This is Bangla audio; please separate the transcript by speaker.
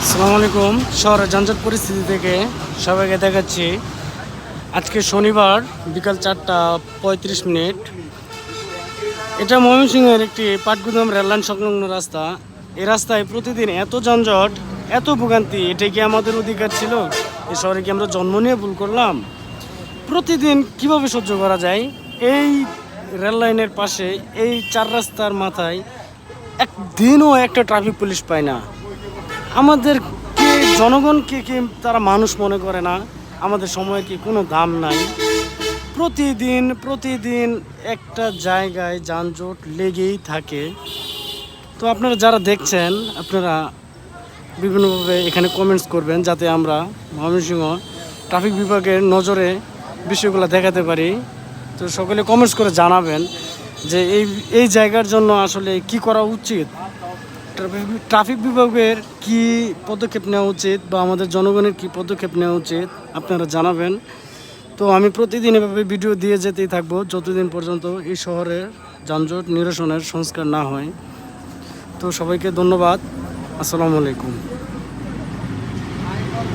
Speaker 1: আসসালামু আলাইকুম। শহরের যানজট পরিস্থিতি থেকে সবাইকে দেখাচ্ছি। আজকে শনিবার বিকাল 4:35। এটা ময়মনসিংহের একটি পাটগুদাম রেললাইন সংলগ্ন রাস্তা। এই রাস্তায় প্রতিদিন এত যানজট, এত ভোগান্তি। এটা কি আমাদের অধিকার ছিল? এই শহরে কি আমরা জন্ম নিয়ে ভুল করলাম? প্রতিদিন কিভাবে সহ্য করা যায়? এই রেললাইনের পাশে এই চার রাস্তার মাথায় একদিনও একটা ট্রাফিক পুলিশ পায় না। আমাদেরকে জনগণকে কি তারা মানুষ মনে করে না? আমাদের সময়ের কি কোনো দাম নাই? প্রতিদিন একটা জায়গায় যানজট লেগেই থাকে। তো আপনারা যারা দেখছেন, আপনারা বিভিন্নভাবে এখানে কমেন্টস করবেন, যাতে আমরা ময়মনসিংহ ট্রাফিক বিভাগের নজরে বিষয়গুলো দেখাতে পারি। তো সকলে কমেন্টস করে জানাবেন যে এই জায়গার জন্য আসলে কি করা উচিত, ট্রাফিক বিভাগের কি পদক্ষেপ নেওয়া উচিত, বা আমাদের জনগণের কি পদক্ষেপ নেওয়া উচিত, আপনারা জানাবেন। তো আমি প্রতিদিন এভাবে ভিডিও দিয়ে যেতেই থাকবো যতদিন পর্যন্ত এই শহরের যানজট নিরসনের সংস্কার না হয়। তো সবাইকে ধন্যবাদ। আসসালামু আলাইকুম।